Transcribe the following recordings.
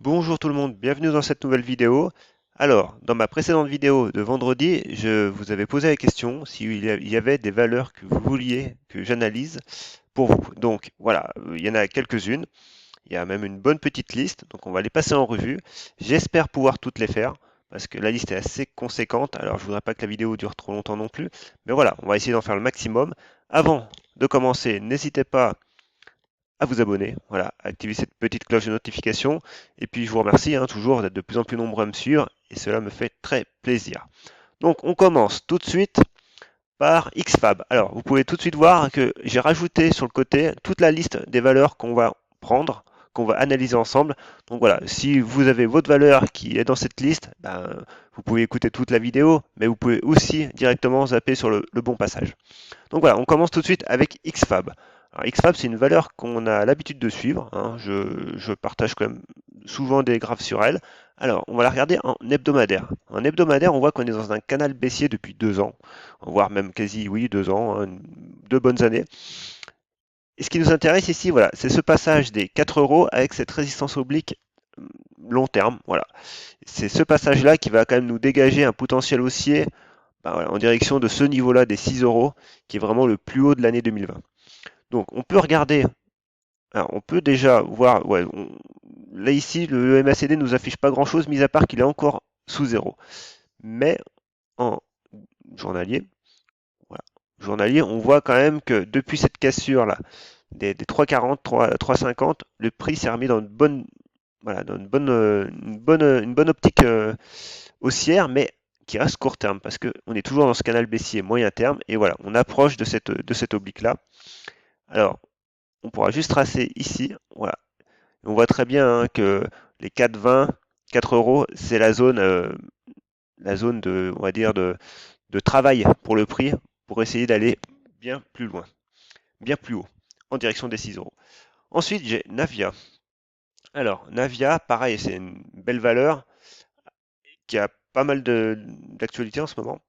Bonjour tout le monde, bienvenue dans cette nouvelle vidéo. Alors, dans ma précédente vidéo de vendredi, je vous avais posé la question s'il y avait des valeurs que vous vouliez que j'analyse pour vous. Donc voilà, il y en a quelques-unes, il y a même une bonne petite liste, donc on va les passer en revue. J'espère pouvoir toutes les faire, parce que la liste est assez conséquente, alors je voudrais pas que la vidéo dure trop longtemps non plus, mais voilà, on va essayer d'en faire le maximum. Avant de commencer, n'hésitez pas à vous abonner, voilà, à activer cette petite cloche de notification. Et puis je vous remercie toujours d'être de plus en plus nombreux à me suivre et cela me fait très plaisir. Donc on commence tout de suite par XFAB. Alors vous pouvez tout de suite voir que j'ai rajouté sur le côté toute la liste des valeurs qu'on va prendre, qu'on va analyser ensemble. Donc voilà, si vous avez votre valeur qui est dans cette liste, vous pouvez écouter toute la vidéo, mais vous pouvez aussi directement zapper sur le bon passage. Donc voilà, on commence tout de suite avec XFAB. Alors, XFAB, c'est une valeur qu'on a l'habitude de suivre, hein. Je partage quand même souvent des graphes sur elle. Alors, on va la regarder en hebdomadaire. En hebdomadaire, on voit qu'on est dans un canal baissier depuis 2 ans, voire même quasi, oui, 2 ans, hein, 2 bonnes années. Et ce qui nous intéresse ici, voilà, c'est ce passage des 4 euros avec cette résistance oblique long terme. Voilà. C'est ce passage-là qui va quand même nous dégager un potentiel haussier voilà, en direction de ce niveau-là des 6 euros, qui est vraiment le plus haut de l'année 2020. Donc on peut regarder, alors, on peut déjà voir, ouais, là ici le MACD nous affiche pas grand-chose, mis à part qu'il est encore sous zéro. Mais en journalier, voilà, journalier, on voit quand même que depuis cette cassure là, des 3,40, 3,50, le prix s'est remis dans une bonne, voilà, dans une bonne optique haussière, mais qui reste court terme, parce qu'on est toujours dans ce canal baissier moyen terme, et voilà, on approche de cette oblique-là. Alors, on pourra juste tracer ici, voilà. On voit très bien que les 4,20, 4 euros, c'est la zone de, on va dire, de travail pour le prix, pour essayer d'aller bien plus loin, bien plus haut, en direction des 6 euros. Ensuite, j'ai Navia. Alors, Navia, pareil, c'est une belle valeur qui a pas mal d'actualité en ce moment.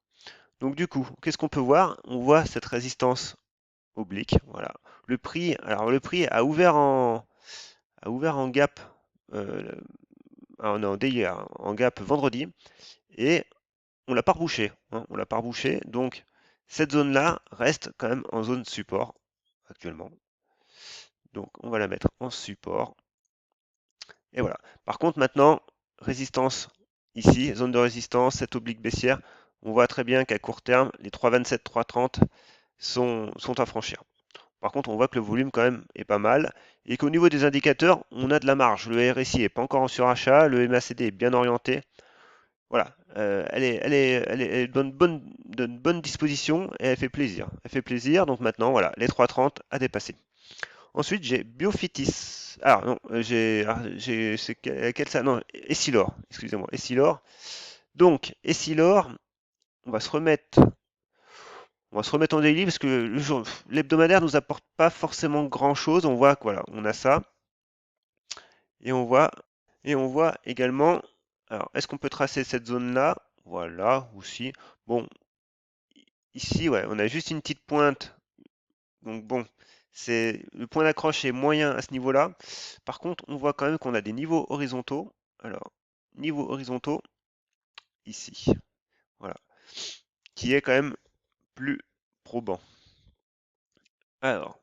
Donc du coup, qu'est-ce qu'on peut voir? On voit cette résistance oblique, voilà. Le prix a ouvert en gap, euh, non, hier, en gap vendredi, et on l'a pas rebouché, hein, on l'a pas rebouché. Donc cette zone-là reste quand même en zone support actuellement. Donc on va la mettre en support. Et voilà. Par contre maintenant, résistance ici, zone de résistance, cette oblique baissière, on voit très bien qu'à court terme, les 3,27, 3,30 sont à franchir. Par contre, on voit que le volume quand même est pas mal et qu'au niveau des indicateurs, on a de la marge. Le RSI est pas encore en surachat, le MACD est bien orienté. Voilà, elle est dans une bonne disposition et elle fait plaisir. Elle fait plaisir, donc maintenant, voilà, les 3,30 à dépasser. Ensuite, j'ai Biofitis. Ah non, c'est quel ça? Non, Essilor, excusez-moi, Essilor. Donc, Essilor, on va se remettre, on va se remettre en daily parce que l'hebdomadaire nous apporte pas forcément grand-chose. On voit que voilà, on a ça et on voit également. Alors, est-ce qu'on peut tracer cette zone-là? Voilà, aussi. Bon, ici, ouais, on a juste une petite pointe. Donc bon, c'est le point d'accroche est moyen à ce niveau-là. Par contre, on voit quand même qu'on a des niveaux horizontaux. Alors, niveaux horizontaux ici, voilà, qui est quand même plus probant. Alors,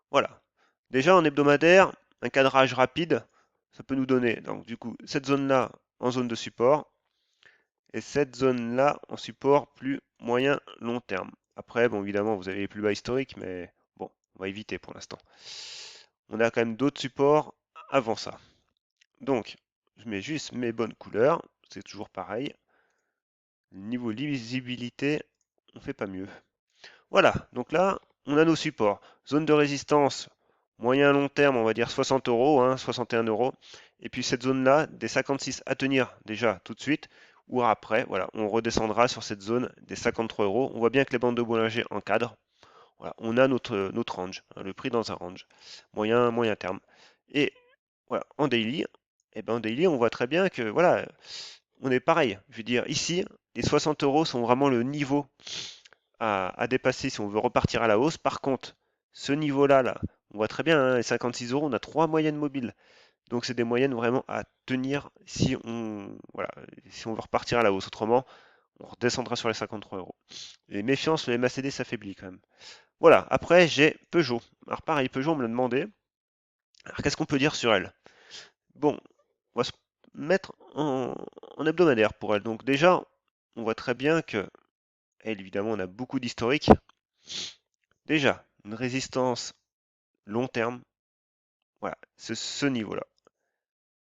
voilà. Déjà en hebdomadaire, un cadrage rapide, ça peut nous donner donc du coup cette zone-là en zone de support et cette zone-là en support plus moyen long terme. Après, bon évidemment, vous avez les plus bas historiques, mais bon, on va éviter pour l'instant. On a quand même d'autres supports avant ça. Donc, je mets juste mes bonnes couleurs, c'est toujours pareil. Niveau lisibilité, on fait pas mieux. Voilà, donc là, on a nos supports. Zone de résistance, moyen long terme, on va dire 60 euros, 61 euros. Et puis cette zone-là, des 56 à tenir déjà tout de suite, ou après, voilà, on redescendra sur cette zone des 53 euros. On voit bien que les bandes de Bollinger encadrent. Voilà, on a notre range, le prix dans un range, moyen terme. Et voilà, en daily, et ben en daily, on voit très bien que voilà, on est pareil. Je veux dire, ici, les 60 euros sont vraiment le niveau à dépasser si on veut repartir à la hausse. Par contre, ce niveau-là, là, on voit très bien, les 56 euros, on a trois moyennes mobiles Donc c'est des moyennes vraiment à tenir si voilà, si on veut repartir à la hausse. Autrement, on redescendra sur les 53 euros. Et méfiance, le MACD s'affaiblit quand même. Voilà, après j'ai Peugeot. Alors pareil, Peugeot, on me l'a demandé. Alors qu'est-ce qu'on peut dire sur elle? Bon, on va se mettre en hebdomadaire pour elle. Donc déjà, on voit très bien que, elle, évidemment, on a beaucoup d'historique. Déjà, une résistance long terme, voilà, c'est ce niveau-là.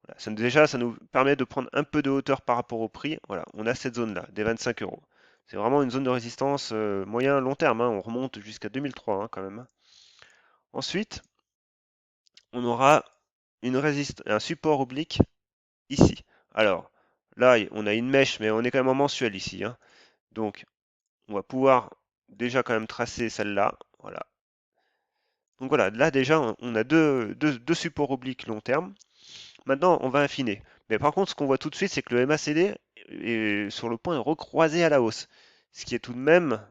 Voilà, déjà, ça nous permet de prendre un peu de hauteur par rapport au prix. Voilà, on a cette zone-là, des 25 euros. C'est vraiment une zone de résistance moyen-long terme, hein. On remonte jusqu'à 2003 hein, quand même. Ensuite, on aura un support oblique ici. Alors, là, on a une mèche, mais on est quand même en mensuel ici, hein. Donc, on va pouvoir déjà quand même tracer celle-là. Voilà. Donc voilà, là déjà, on a deux supports obliques long terme. Maintenant, on va affiner. Mais par contre, ce qu'on voit tout de suite, c'est que le MACD est sur le point de recroiser à la hausse. Ce qui est tout de même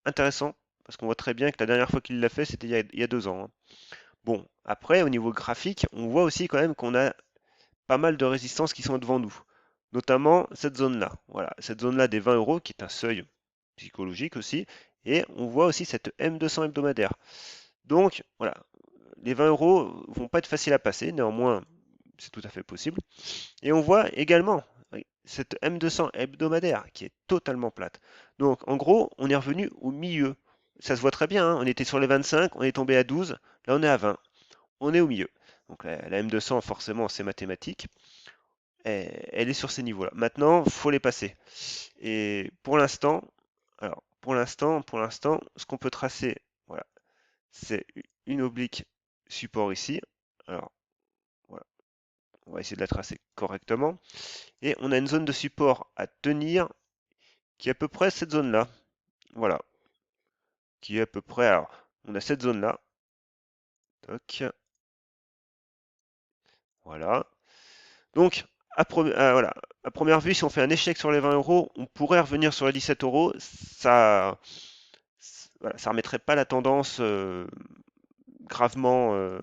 intéressant, parce qu'on voit très bien que la dernière fois qu'il l'a fait, c'était il y a 2 ans, hein. Bon, après, au niveau graphique, on voit aussi quand même qu'on a pas mal de résistances qui sont devant nous. Notamment cette zone-là. Voilà, cette zone-là des 20 euros, qui est un seuil psychologique aussi. Et on voit aussi cette M200 hebdomadaire. Donc, voilà, les 20 euros vont pas être faciles à passer, néanmoins, c'est tout à fait possible. Et on voit également cette M200 hebdomadaire qui est totalement plate. Donc en gros, on est revenu au milieu. Ça se voit très bien, hein. On était sur les 25, on est tombé à 12, là on est à 20. On est au milieu. Donc la M200, forcément, c'est mathématique. Elle est sur ces niveaux-là. Maintenant, il faut les passer. Et pour l'instant, ce qu'on peut tracer, voilà, c'est une oblique support ici. Alors, voilà, on va essayer de la tracer correctement. Et on a une zone de support à tenir qui est à peu près cette zone-là. Voilà. Qui est à peu près. Alors, on a cette zone-là. Toc. Voilà. Donc, voilà. À première vue, si on fait un échec sur les 20 euros, on pourrait revenir sur les 17 euros. Voilà, ça remettrait pas la tendance gravement.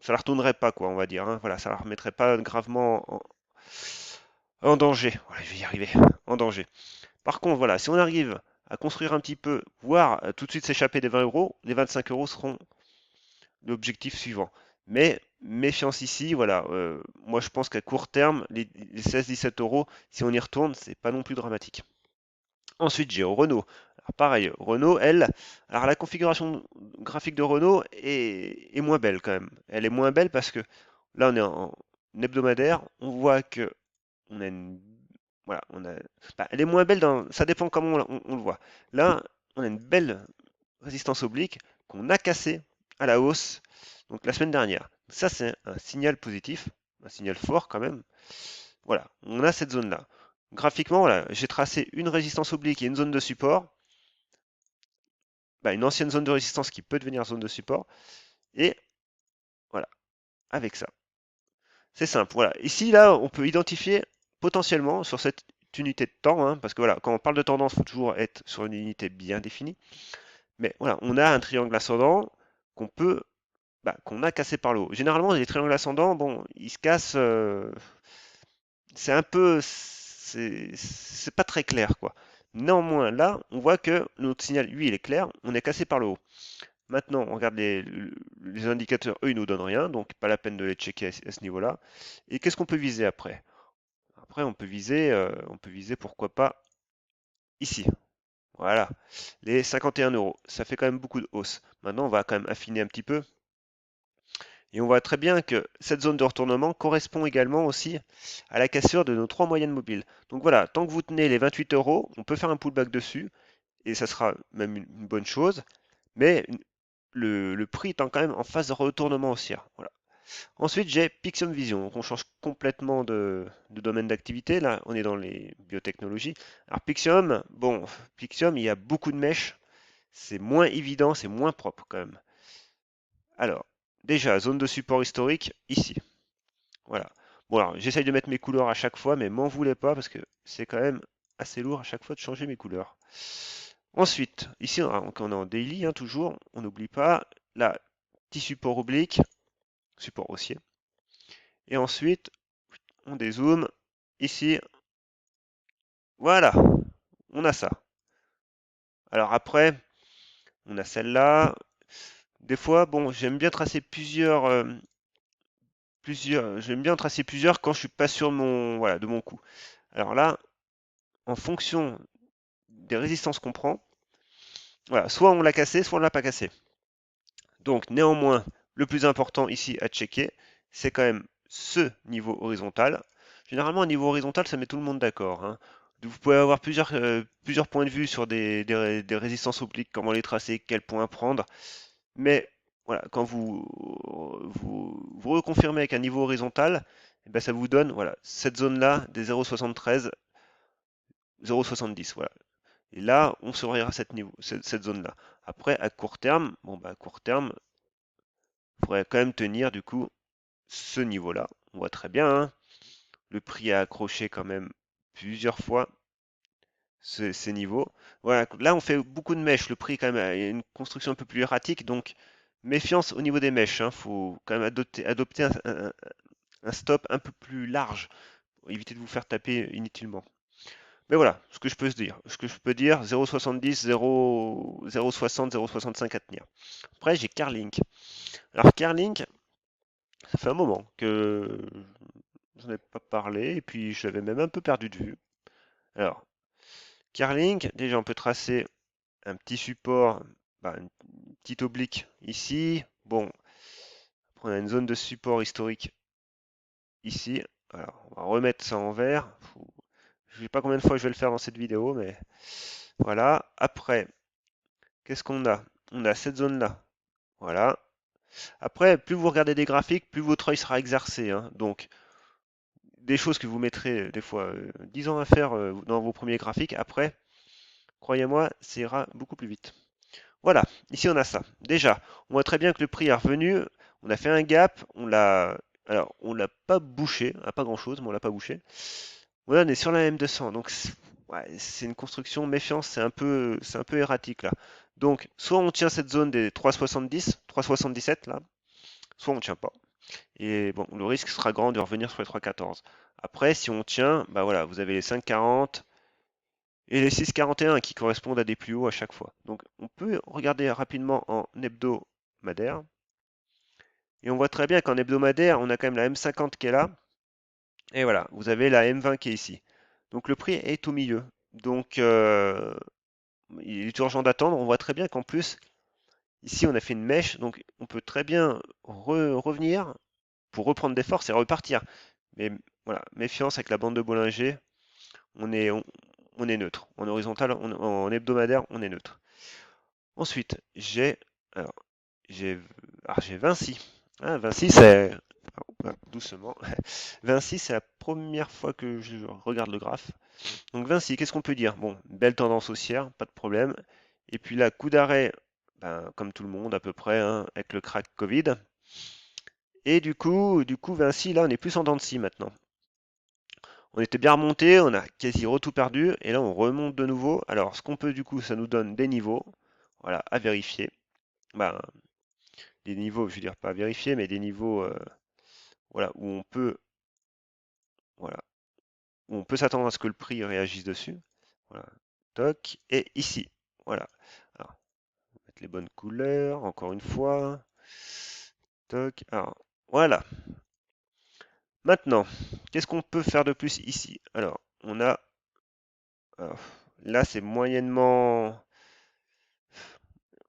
Ça la retournerait pas, quoi, on va dire, hein. Voilà, ça la remettrait pas gravement en danger. Voilà, je vais y arriver. En danger. Par contre, voilà, si on arrive à construire un petit peu, voire tout de suite s'échapper des 20 euros, les 25 euros seront l'objectif suivant. Mais méfiance ici, voilà, moi je pense qu'à court terme, les 16-17 euros, si on y retourne, c'est pas non plus dramatique. Ensuite, j'ai Renault. Alors pareil, Renault, elle, alors la configuration graphique de Renault est moins belle quand même. Elle est moins belle parce que là on est en hebdomadaire, on voit que on a une voilà, elle est moins belle ça dépend comment on le voit. Là, on a une belle résistance oblique qu'on a cassée à la hausse, donc la semaine dernière. Ça, c'est un signal positif, un signal fort quand même. Voilà, on a cette zone-là. Graphiquement, voilà, j'ai tracé une résistance oblique et une zone de support, une ancienne zone de résistance qui peut devenir zone de support, et voilà, avec ça. C'est simple, voilà. Ici, là, on peut identifier potentiellement sur cette unité de temps, hein, parce que voilà, quand on parle de tendance, il faut toujours être sur une unité bien définie. Mais voilà, on a un triangle ascendant qu'on a cassé par le haut. Généralement, les triangles ascendants, bon, ils se cassent, c'est pas très clair, quoi. Néanmoins, là, on voit que notre signal, lui, il est clair, on est cassé par le haut. Maintenant, on regarde les indicateurs, eux, ils nous donnent rien, donc pas la peine de les checker à ce niveau-là. Et qu'est-ce qu'on peut viser après? Après, on peut viser pourquoi pas ici. Voilà, les 51 euros. Ça fait quand même beaucoup de hausse. Maintenant, on va quand même affiner un petit peu. Et on voit très bien que cette zone de retournement correspond également aussi à la cassure de nos trois moyennes mobiles. Donc voilà, tant que vous tenez les 28 euros, on peut faire un pullback dessus, et ça sera même une bonne chose. Mais le prix étant quand même en phase de retournement haussière. Voilà. Ensuite, j'ai Pixium Vision. Donc, on change complètement de domaine d'activité. Là, on est dans les biotechnologies. Alors, Pixium, il y a beaucoup de mèches. C'est moins évident, c'est moins propre quand même. Alors, déjà, zone de support historique, ici. Voilà. Bon, alors, j'essaye de mettre mes couleurs à chaque fois, mais m'en voulez pas parce que c'est quand même assez lourd à chaque fois de changer mes couleurs. Ensuite, ici, on est en daily, hein, toujours. On n'oublie pas. Là, petit support oblique, support haussier. Et ensuite, on dézoome. Ici, voilà, on a ça. Alors après, on a celle-là. Des fois, bon, j'aime bien tracer j'aime bien tracer plusieurs quand je suis pas sûr de voilà, de mon coup. Alors là, en fonction des résistances qu'on prend, voilà, soit on l'a cassé, soit on l'a pas cassé. Donc néanmoins, le plus important ici à checker, c'est quand même ce niveau horizontal. Généralement, un niveau horizontal, ça met tout le monde d'accord, hein. Vous pouvez avoir plusieurs points de vue sur des résistances obliques, comment les tracer, quel point prendre. Mais voilà, quand vous reconfirmez avec un niveau horizontal, eh ben, ça vous donne voilà, cette zone-là des 0,73, 0,70. Voilà. Et là, on surveillera cette zone-là. Après, à court terme, bon, bah, à court terme, il faudrait quand même tenir du coup ce niveau-là. On voit très bien, hein, le prix a accroché quand même plusieurs fois ces niveaux. Voilà, là on fait beaucoup de mèches. Le prix quand même a une construction un peu plus erratique, donc méfiance au niveau des mèches. Il faut quand même adopter un stop un peu plus large pour éviter de vous faire taper inutilement. Mais voilà, ce que je peux se dire. Ce que je peux dire, 0,70, 0,60, 0,65 à tenir. Après, j'ai Carlink. Alors Carlink, ça fait un moment que j'en ai pas parlé, et puis je l'avais même un peu perdu de vue. Alors, Carlink, déjà on peut tracer un petit support, bah, une petite oblique ici. Bon, après on a une zone de support historique ici. Alors, on va remettre ça en vert. Je ne sais pas combien de fois je vais le faire dans cette vidéo, mais voilà. Après, qu'est-ce qu'on a? On a cette zone-là. Voilà. Après, plus vous regardez des graphiques, plus votre œil sera exercé, hein. Donc, des choses que vous mettrez des fois 10 ans à faire dans vos premiers graphiques, après, croyez-moi, ça ira beaucoup plus vite. Voilà, ici on a ça. Déjà, on voit très bien que le prix est revenu, on a fait un gap, on l'a pas bouché, pas grand-chose, mais on l'a pas bouché. Voilà, on est sur la M200, donc ouais, c'est une construction méfiance, c'est un peu erratique là. Donc, soit on tient cette zone des 3,70, 3,77 là, soit on tient pas. Et bon, le risque sera grand de revenir sur les 3,14. Après, si on tient, bah voilà, vous avez les 5,40 et les 6,41 qui correspondent à des plus hauts à chaque fois. Donc, on peut regarder rapidement en hebdomadaire. Et on voit très bien qu'en hebdomadaire, on a quand même la M50 qui est là. Et voilà, vous avez la M20 qui est ici. Donc le prix est au milieu. Donc il est urgent d'attendre. On voit très bien qu'en plus, ici on a fait une mèche. Donc on peut très bien revenir pour reprendre des forces et repartir. Mais voilà, méfiance avec la bande de Bollinger. On est neutre. En horizontal, en hebdomadaire, on est neutre. Ensuite, alors, j'ai j'ai Vinci. Ah, Vinci, c'est doucement. Vinci, c'est la première fois que je regarde le graphe. Donc Vinci, qu'est-ce qu'on peut dire? Bon, belle tendance haussière, pas de problème. Et puis là, coup d'arrêt, ben, comme tout le monde à peu près, hein, avec le crack Covid. Et du coup, Vinci, là, on est plus en dents de scie maintenant. On était bien remonté, on a quasi tout perdu, et là on remonte de nouveau. Alors, ce qu'on peut du coup, ça nous donne des niveaux, voilà, à vérifier. Ben, des niveaux, je veux dire pas à vérifier, mais des niveaux, voilà, voilà, où on peut s'attendre à ce que le prix réagisse dessus. Voilà, toc, et ici, voilà. Alors, mettre les bonnes couleurs, encore une fois. Toc, alors, voilà. Maintenant, qu'est-ce qu'on peut faire de plus ici? Alors, alors, là c'est moyennement,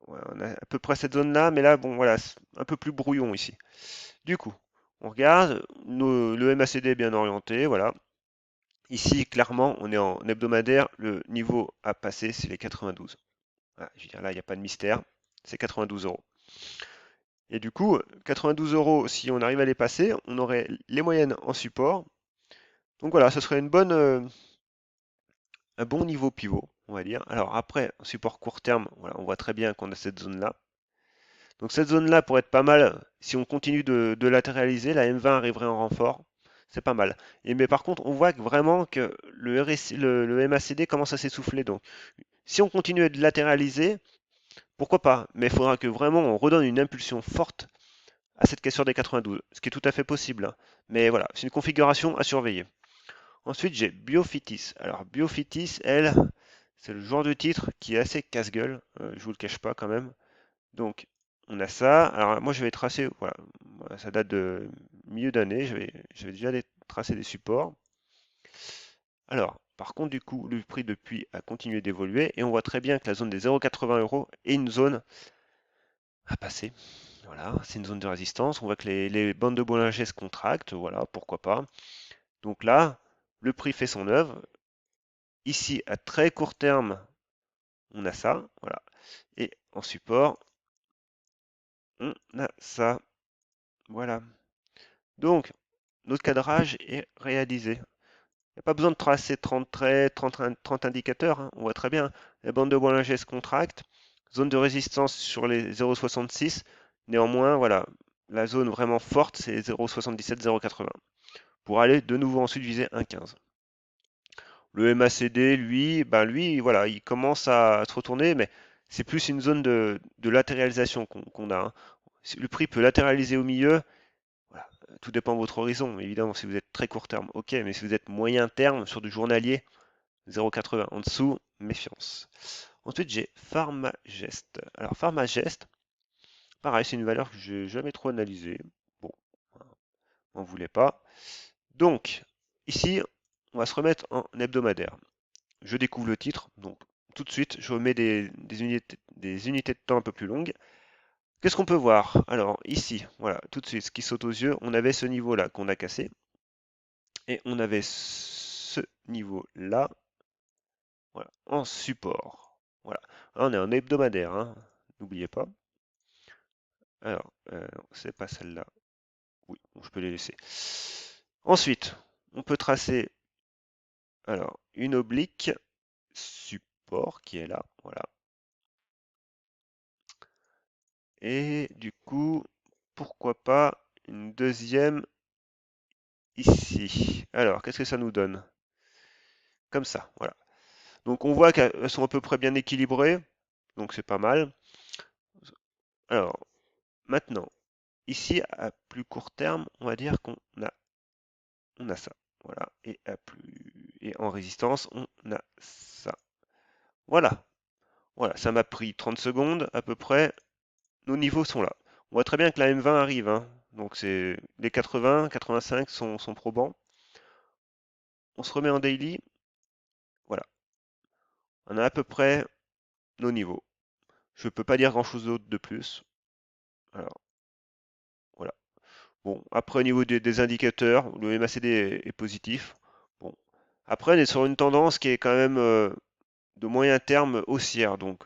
ouais, on a à peu près cette zone-là, mais là, bon, voilà, c'est un peu plus brouillon ici. Du coup, on regarde, le MACD est bien orienté, voilà. Ici, clairement, on est en hebdomadaire, le niveau à passer, c'est les 92. Voilà, je veux dire, là, il n'y a pas de mystère, c'est 92 euros. Et du coup, 92 euros, si on arrive à les passer, on aurait les moyennes en support. Donc voilà, ce serait un bon niveau pivot, on va dire. Alors après, en support court terme, voilà, on voit très bien qu'on a cette zone-là. Donc cette zone-là pourrait être pas mal. Si on continue de latéraliser, la M20 arriverait en renfort. C'est pas mal. Mais par contre, on voit vraiment que le MACD commence à s'essouffler. Donc si on continue de latéraliser, pourquoi pas? Mais il faudra que vraiment on redonne une impulsion forte à cette cassure des 92, ce qui est tout à fait possible, hein. Mais voilà, c'est une configuration à surveiller. Ensuite, j'ai Biophytis. Alors, Biophytis, elle, c'est le genre de titre qui est assez casse-gueule, je vous le cache pas quand même. Donc, on a ça. Alors, moi, je vais tracer, voilà, ça date de milieu d'année, je vais déjà tracer des supports. Alors, par contre, du coup, le prix depuis a continué d'évoluer et on voit très bien que la zone des 0,80 € est une zone à passer. Voilà, c'est une zone de résistance. On voit que les bandes de Bollinger se contractent, voilà, pourquoi pas. Donc là, le prix fait son œuvre. Ici, à très court terme, on a ça, voilà. Et en support, on a ça, voilà. Donc, notre cadrage est réalisé. Il n'y a pas besoin de tracer 30 traits, 30 indicateurs, hein. On voit très bien. La bande de Bollinger se contracte. Zone de résistance sur les 0,66. Néanmoins, voilà, la zone vraiment forte, c'est 0,77, 0,80. Pour aller de nouveau ensuite viser 1,15. Le MACD, lui, ben lui, voilà, il commence à se retourner, mais c'est plus une zone de latéralisation qu'on a, hein. Le prix peut latéraliser au milieu. Voilà, tout dépend de votre horizon. Évidemment, si vous êtes très court terme, ok, mais si vous êtes moyen terme sur du journalier, 0,80 en dessous, méfiance. Ensuite, j'ai Pharmagest. Alors, Pharmagest, pareil, c'est une valeur que j'ai jamais trop analysée. Bon, on voulait pas. Donc, ici, on va se remettre en hebdomadaire. Je découvre le titre, donc tout de suite, je remets des unités de temps un peu plus longues. Qu'est-ce qu'on peut voir? Alors, ici, voilà, tout de suite, ce qui saute aux yeux, on avait ce niveau-là qu'on a cassé, et on avait ce niveau-là, voilà, en support. Voilà, là, on est en hebdomadaire, hein, n'oubliez pas. Alors, c'est pas celle-là. Oui, bon, je peux les laisser. Ensuite, on peut tracer alors une oblique support qui est là, voilà. Et du coup, pourquoi pas une deuxième ici. Alors, qu'est-ce que ça nous donne? Comme ça, voilà. Donc on voit qu'elles sont à peu près bien équilibrées, donc c'est pas mal. Alors, maintenant, ici, à plus court terme, on va dire on a ça. Voilà. Et en résistance, on a ça. Voilà. Voilà, ça m'a pris 30 secondes à peu près. Nos niveaux sont là. On voit très bien que la M20 arrive, hein. Donc c'est les 80, 85 sont probants. On se remet en daily. Voilà. On a à peu près nos niveaux. Je ne peux pas dire grand-chose d'autre de plus. Alors, voilà. Bon, après au niveau des indicateurs, le MACD est positif. Bon. Après, on est sur une tendance qui est quand même de moyen terme haussière. Donc,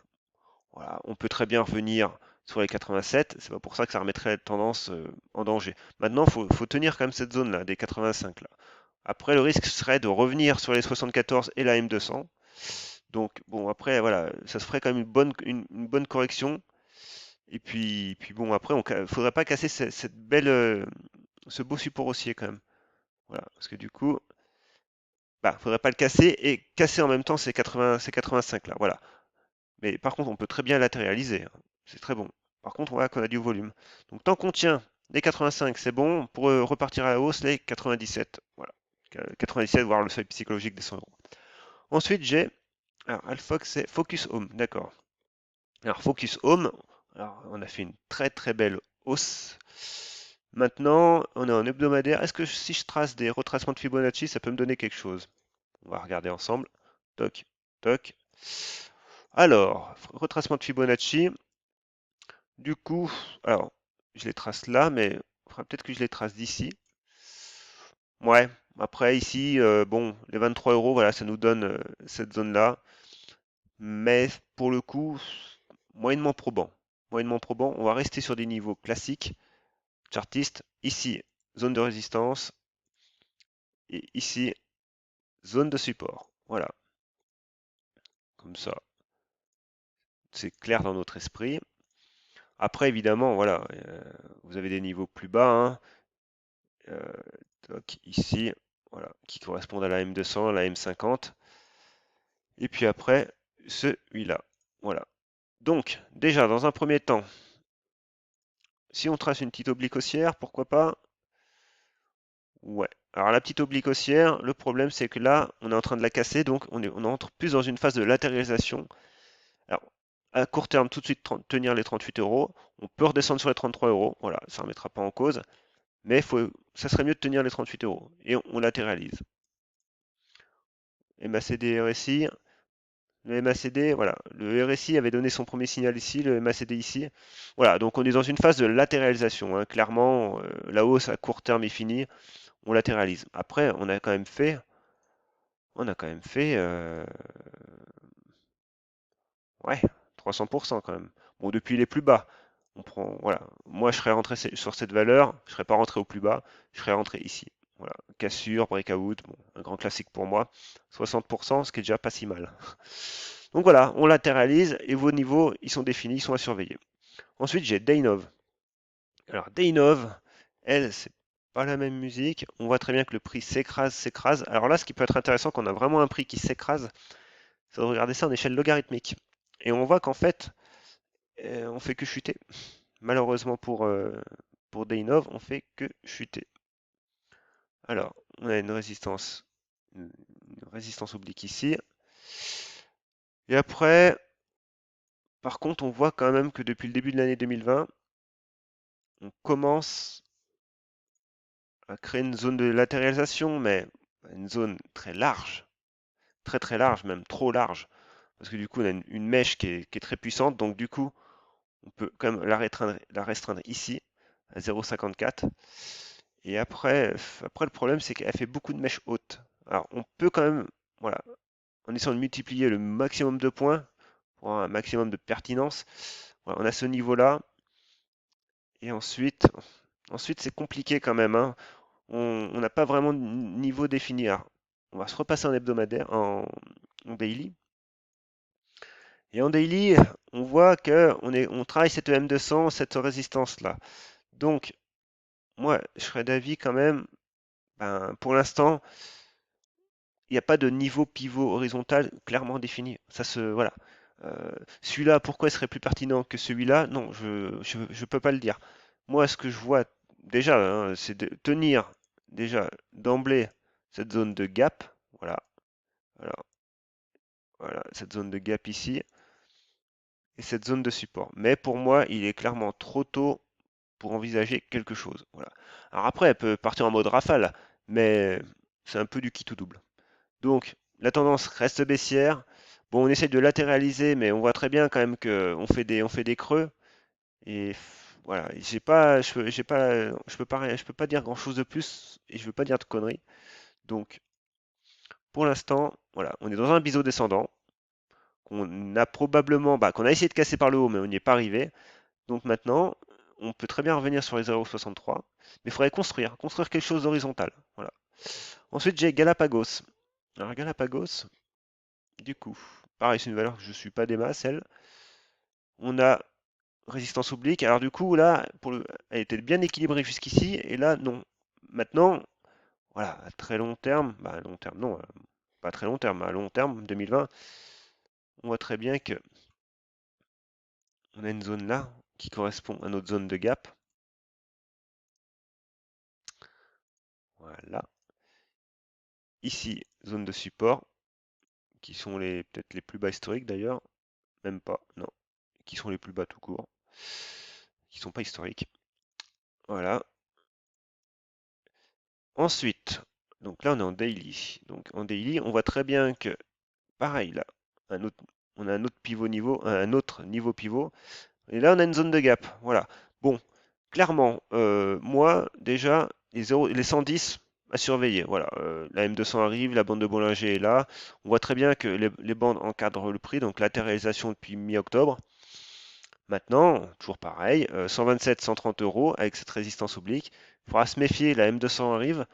voilà, on peut très bien revenir sur les 87. C'est pas pour ça que ça remettrait la tendance en danger. Maintenant, faut tenir quand même cette zone-là, des 85 là. Après, le risque serait de revenir sur les 74 et la M200. Donc, bon, après, voilà, ça se ferait quand même une bonne correction. Et puis bon, après, faudrait pas casser cette belle, ce beau support haussier quand même. Voilà, parce que du coup, bah, faudrait pas le casser et casser en même temps ces 85 là. Voilà. Mais par contre, on peut très bien latéraliser, hein. C'est très bon. Par contre, on voit qu'on a du volume. Donc tant qu'on tient les 85, c'est bon. Pour repartir à la hausse, les 97. Voilà. 97, voire le seuil psychologique des 100 euros. Ensuite, j'ai alors, Alphox, c'est Focus Home. D'accord. Alors, Focus Home, alors, on a fait une très très belle hausse. Maintenant, on est en hebdomadaire. Est-ce que si je trace des retracements de Fibonacci, ça peut me donner quelque chose? On va regarder ensemble. Toc, toc. Alors, retracement de Fibonacci. Du coup, alors, je les trace là, mais il faudra peut-être que je les trace d'ici. Ouais, après ici, bon, les 23 euros, voilà, ça nous donne cette zone-là. Mais pour le coup, moyennement probant. Moyennement probant, on va rester sur des niveaux classiques, chartistes. Ici, zone de résistance. Et ici, zone de support. Voilà, comme ça, c'est clair dans notre esprit. Après, évidemment, voilà, vous avez des niveaux plus bas, hein. Donc ici, voilà, qui correspondent à la M200, à la M50. Et puis après, celui-là. Voilà. Donc, déjà, dans un premier temps, si on trace une petite oblique haussière, pourquoi pas? Ouais. Alors la petite oblique haussière, le problème c'est que là, on est en train de la casser, donc on entre plus dans une phase de latéralisation. Alors, à court terme, tout de suite tenir les 38 euros. On peut redescendre sur les 33 euros. Voilà, ça ne remettra pas en cause. Mais ça serait mieux de tenir les 38 euros. Et on latéralise. MACD RSI. Le MACD, voilà. Le RSI avait donné son premier signal ici, le MACD ici. Voilà, donc on est dans une phase de latéralisation, hein. Clairement, la hausse à court terme est finie. On latéralise. Après, on a quand même fait, ouais, 300% quand même. Bon, depuis les plus bas, voilà. Moi, je serais rentré sur cette valeur, je serais pas rentré au plus bas, je serais rentré ici. Voilà, cassure, breakout, bon, un grand classique pour moi. 60%, ce qui est déjà pas si mal. Donc voilà, on latéralise et vos niveaux, ils sont définis, ils sont à surveiller. Ensuite, j'ai Daynov. Alors, Daynov, elle, c'est pas la même musique. On voit très bien que le prix s'écrase, s'écrase. Alors là, ce qui peut être intéressant, quand on a vraiment un prix qui s'écrase, c'est de regarder ça en échelle logarithmique. Et on voit qu'en fait, on fait que chuter. Malheureusement pour Daynov, on fait que chuter. Alors, on a une résistance oblique ici. Et après, par contre, on voit quand même que depuis le début de l'année 2020, on commence à créer une zone de latéralisation, mais une zone très large, très très large, même trop large. Parce que du coup, on a une mèche qui est très puissante, donc du coup, on peut quand même la restreindre ici, à 0,54. Et après, le problème, c'est qu'elle fait beaucoup de mèches hautes. Alors, on peut quand même, voilà, en essayant de multiplier le maximum de points pour avoir un maximum de pertinence. Voilà, on a ce niveau-là. Et ensuite c'est compliqué quand même, hein. On n'a pas vraiment de niveau défini. Alors, on va se repasser en hebdomadaire, en daily. Et en daily, on voit que on travaille cette EM200, cette résistance-là. Donc, moi, je serais d'avis quand même, ben, pour l'instant, il n'y a pas de niveau pivot horizontal clairement défini. Voilà. Celui-là, pourquoi il serait plus pertinent que celui-là? Non, je peux pas le dire. Moi, ce que je vois déjà, hein, c'est de tenir déjà d'emblée cette zone de gap. Voilà. Alors, voilà, cette zone de gap ici et cette zone de support. Mais pour moi, il est clairement trop tôt pour envisager quelque chose. Voilà. Alors après, elle peut partir en mode rafale, mais c'est un peu du qui tout double. Donc, la tendance reste baissière. Bon, on essaie de latéraliser, mais on voit très bien quand même qu'on fait des creux. Et voilà, je peux pas dire grand-chose de plus et je veux pas dire de conneries. Donc, pour l'instant, voilà, on est dans un biseau descendant qu'on a essayé de casser par le haut, mais on n'y est pas arrivé. Donc maintenant, on peut très bien revenir sur les 0,63, mais il faudrait construire quelque chose d'horizontal. Voilà. Ensuite, j'ai Galapagos. Alors Galapagos, du coup, pareil, c'est une valeur que je ne suis pas des masses, elle. On a résistance oblique. Alors du coup, là, elle était bien équilibrée jusqu'ici, et là, non. Maintenant, voilà, à très long terme, bah, à long terme, non, pas à très long terme, à long terme, 2020, on voit très bien que on a une zone là qui correspond à notre zone de gap. Voilà. Ici, zone de support, qui sont peut-être les plus bas historiques d'ailleurs, même pas, non, qui sont les plus bas tout court, qui sont pas historiques. Voilà. Ensuite, donc là on est en daily. Donc en daily, on voit très bien que, pareil là, on a un autre pivot niveau, un autre niveau pivot. Et là on a une zone de gap. Voilà. Bon, clairement, moi déjà, les 110 à surveiller. Voilà, la M200 arrive, la bande de Bollinger est là. On voit très bien que les bandes encadrent le prix, donc latéralisation depuis mi-octobre. Maintenant, toujours pareil, 127, 130 euros avec cette résistance oblique. Il faudra se méfier, la M200 arrive.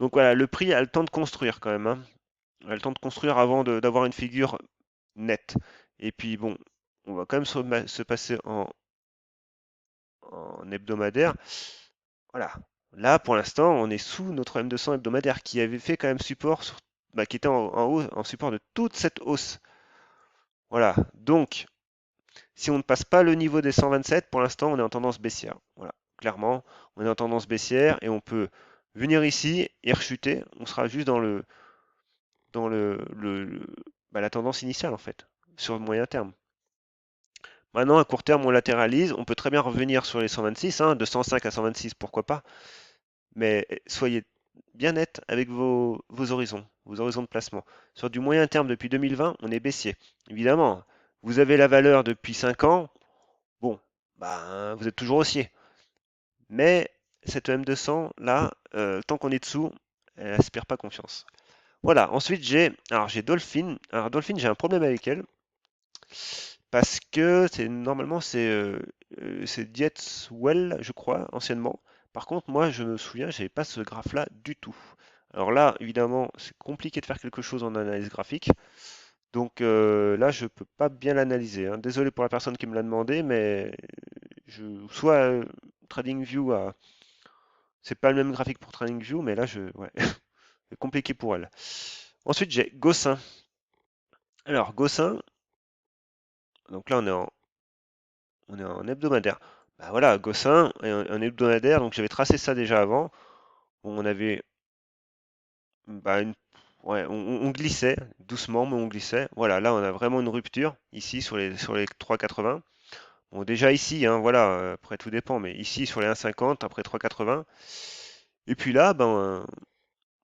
Donc voilà, le prix a le temps de construire quand même, hein. Il a le temps de construire avant d'avoir une figure nette. Et puis bon, on va quand même se passer en hebdomadaire. Voilà. Là, pour l'instant, on est sous notre M200 hebdomadaire qui avait fait quand même support, qui était en support de toute cette hausse. Voilà. Donc, si on ne passe pas le niveau des 127, pour l'instant, on est en tendance baissière. Voilà. clairement, on est en tendance baissière et on peut venir ici et rechuter. On sera juste dans la tendance initiale en fait, sur le moyen terme. Maintenant, à court terme, on latéralise. On peut très bien revenir sur les 126, hein, de 105 à 126, pourquoi pas. Mais soyez bien net avec vos horizons de placement. Sur du moyen terme depuis 2020, on est baissier. Évidemment, vous avez la valeur depuis 5 ans, bon, bah, vous êtes toujours haussier. Mais cette EM200, là, tant qu'on est dessous, elle n'inspire pas confiance. Voilà, ensuite j'ai Dolphin. Alors Dolphin, j'ai un problème avec elle. Parce que normalement c'est Dietzwell, je crois, anciennement. Par contre, moi je me souviens, j'avais pas ce graphe-là du tout. Alors là, évidemment, c'est compliqué de faire quelque chose en analyse graphique. Donc là, je peux pas bien l'analyser, hein. Désolé pour la personne qui me l'a demandé, mais soit TradingView c'est pas le même graphique pour TradingView, mais là ouais, c'est compliqué pour elle. Ensuite, j'ai Gossin. Alors Gossin, donc là on est en hebdomadaire. Bah voilà, Gossin, un hebdomadaire, donc j'avais tracé ça déjà avant. On avait bah, ouais, on glissait doucement, mais on glissait. Voilà, là on a vraiment une rupture ici sur les 3,80. Bon, déjà ici, hein, voilà, après tout dépend, mais ici sur les 1,50 après 3,80. Et puis là, ben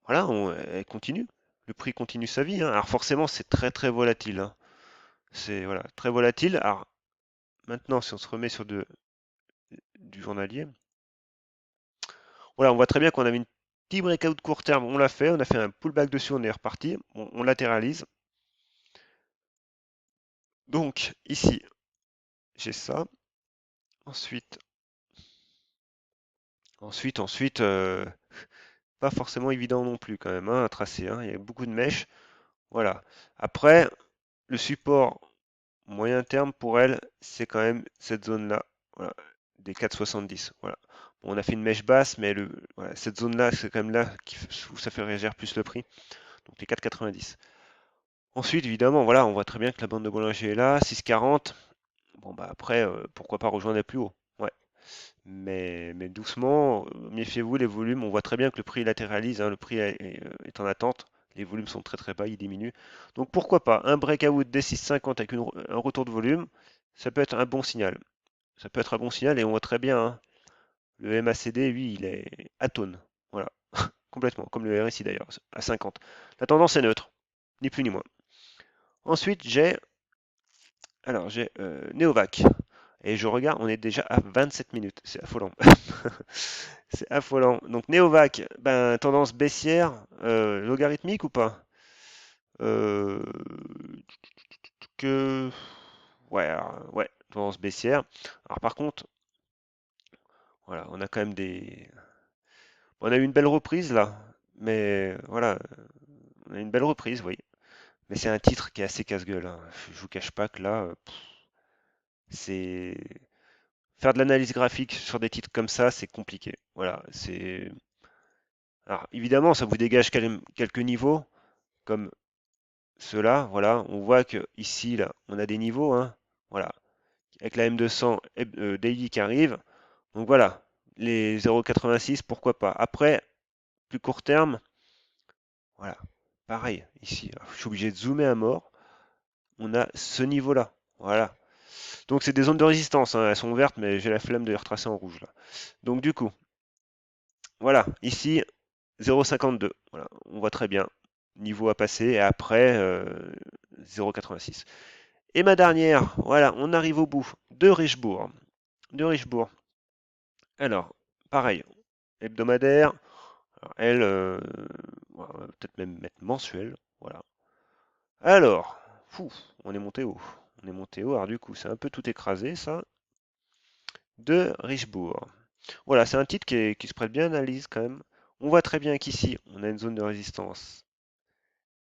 voilà, elle continue. Le prix continue sa vie, hein. Alors forcément, c'est très très volatile, hein. C'est voilà, très volatile. Alors maintenant, si on se remet sur du journalier, voilà, on voit très bien qu'on avait une petit breakout court terme, on a fait un pullback dessus, on est reparti, on latéralise. Donc ici, j'ai ça. Ensuite, ensuite, pas forcément évident non plus quand même, hein, à tracer, hein. Il y a beaucoup de mèches. Voilà. Après, le support moyen terme pour elle, c'est quand même cette zone-là, voilà, des 4,70. Voilà. Bon, on a fait une mèche basse, mais voilà, cette zone-là, c'est quand même là où ça fait réagir plus le prix. Donc les 4,90. Ensuite, évidemment, voilà, on voit très bien que la bande de Bollinger est là, 6,40. Bon, bah après, pourquoi pas rejoindre les plus haut. Ouais. Mais doucement, méfiez-vous, les volumes, on voit très bien que le prix latéralise, hein, le prix est en attente. Les volumes sont très très bas, ils diminuent. Donc pourquoi pas un breakout des 6,50 avec un retour de volume, ça peut être un bon signal. Ça peut être un bon signal et on voit très bien, hein, le MACD, lui, il est atone. Voilà, complètement, comme le RSI d'ailleurs, à 50. La tendance est neutre, ni plus ni moins. Ensuite, j'ai Neovac. Et je regarde, on est déjà à 27 minutes. C'est affolant. C'est affolant. Donc Neovac, ben, tendance baissière, logarithmique ou pas? Euh, que... Ouais, ouais, tendance baissière. Alors par contre, voilà, on a quand même On a eu une belle reprise là. Mais voilà, on a une belle reprise, oui. Mais c'est un titre qui est assez casse-gueule, hein. Je vous cache pas que là, c'est... Faire de l'analyse graphique sur des titres comme ça, c'est compliqué. Voilà, c'est... Alors, évidemment, ça vous dégage quelques niveaux, comme ceux-là. Voilà, on voit que ici, là, on a des niveaux, hein. Voilà, avec la M200 Daily qui arrive. Donc voilà, les 0,86, pourquoi pas. Après, plus court terme, voilà, pareil, ici. Alors, je suis obligé de zoomer à mort. On a ce niveau-là. Voilà. Donc c'est des zones de résistance, hein. Elles sont vertes, mais j'ai la flemme de les retracer en rouge là. Donc du coup, voilà, ici 0,52. Voilà, on voit très bien. Niveau à passer et après 0,86. Et ma dernière, voilà, on arrive au bout de Richebourg. De Richebourg. Alors, pareil, hebdomadaire. Alors, elle, on va peut-être même mettre mensuel. Voilà. Alors, fou, on est monté haut. On est monté haut. Alors du coup, c'est un peu tout écrasé ça. De Richebourg. Voilà, c'est un titre qui se prête bien à l'analyse quand même. On voit très bien qu'ici, on a une zone de résistance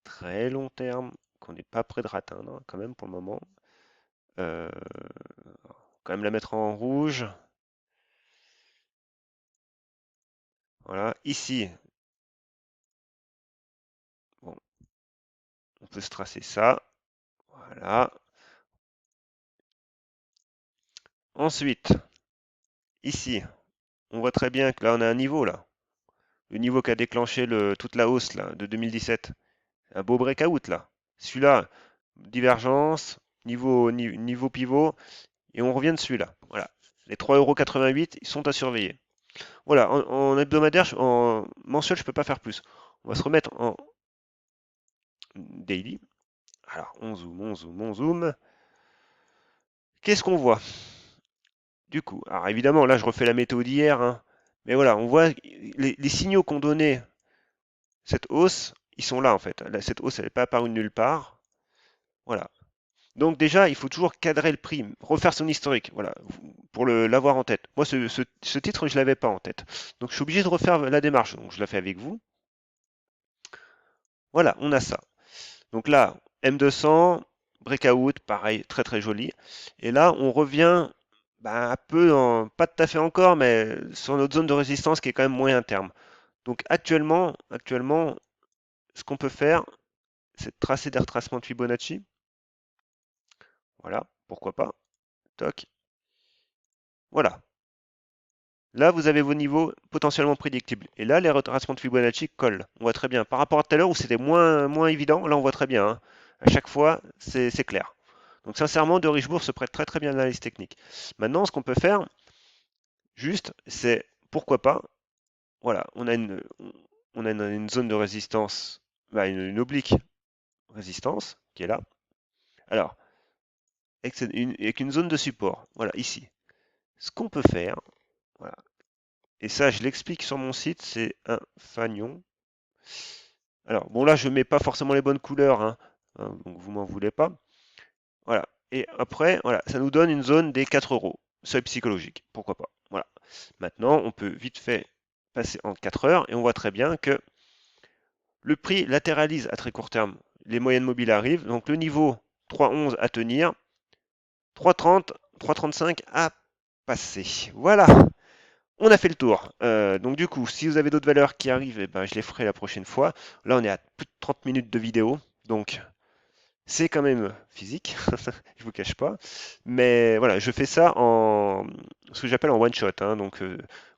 très long terme qu'on n'est pas près de atteindre, hein, quand même pour le moment. Euh, quand même la mettre en rouge. Voilà, ici, bon, on peut se tracer ça. Voilà. Ensuite, ici, on voit très bien que là, on a un niveau, là. Le niveau qui a déclenché toute la hausse, là, de 2017. Un beau breakout, là. Celui-là, divergence, niveau pivot, et on revient dessus, là. Voilà. Les 3,88 €, ils sont à surveiller. Voilà, en hebdomadaire, en mensuel, je peux pas faire plus. On va se remettre en daily. Alors, on zoome, on zoome, on zoome. Qu'est-ce qu'on voit? Du coup, alors évidemment, là, je refais la météo d'hier, hein, mais voilà, on voit les signaux qu'ont donné cette hausse, ils sont là, en fait. Là, cette hausse, elle n'est pas apparue de nulle part. Voilà. Donc déjà, il faut toujours cadrer le prix, refaire son historique, voilà, pour l'avoir en tête. Moi, ce titre, je ne l'avais pas en tête. Donc, je suis obligé de refaire la démarche. Donc, je la fais avec vous. Voilà, on a ça. Donc là, M200, breakout, pareil, très très joli. Et là, on revient un peu, pas tout à fait encore, mais sur notre zone de résistance qui est quand même moyen terme. Donc actuellement, ce qu'on peut faire, c'est de tracer des retracements de Fibonacci. Voilà, pourquoi pas. Toc. Voilà. Là, vous avez vos niveaux potentiellement prédictibles. Et là, les retracements de Fibonacci collent. On voit très bien. Par rapport à tout à l'heure où c'était moins évident, là, on voit très bien, hein. À chaque fois, c'est clair. Donc, sincèrement, de Richebourg se prête très très bien à l'analyse technique. Maintenant, ce qu'on peut faire, juste, c'est pourquoi pas. Voilà, on a une zone de résistance, une oblique résistance qui est là. Alors, avec une zone de support, voilà, ici. Ce qu'on peut faire, voilà, et ça, je l'explique sur mon site, c'est un fanion. Alors, bon, là, je mets pas forcément les bonnes couleurs, hein, donc vous m'en voulez pas. Voilà. Et après, voilà, ça nous donne une zone des 4 euros. Seuil psychologique, pourquoi pas. Voilà. Maintenant, on peut vite fait passer en 4 heures et on voit très bien que le prix latéralise à très court terme. Les moyennes mobiles arrivent, donc le niveau 3,11 à tenir, 3,30, 3,35 à passer. Voilà. On a fait le tour. Donc du coup, si vous avez d'autres valeurs qui arrivent, eh ben, je les ferai la prochaine fois. Là, on est à plus de 30 minutes de vidéo, donc c'est quand même physique, je vous cache pas. Mais voilà, je fais ça en ce que j'appelle en one shot, hein. Donc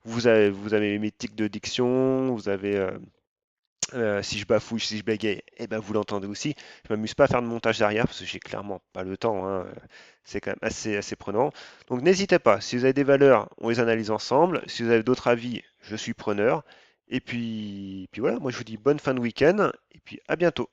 vous avez mes tics de diction, vous avez si je bafouille, si je bégaye, eh ben vous l'entendez aussi. Je m'amuse pas à faire de montage derrière parce que j'ai clairement pas le temps, hein. C'est quand même assez prenant. Donc n'hésitez pas, si vous avez des valeurs, on les analyse ensemble. Si vous avez d'autres avis, je suis preneur. Et puis voilà, moi je vous dis bonne fin de week-end et puis à bientôt.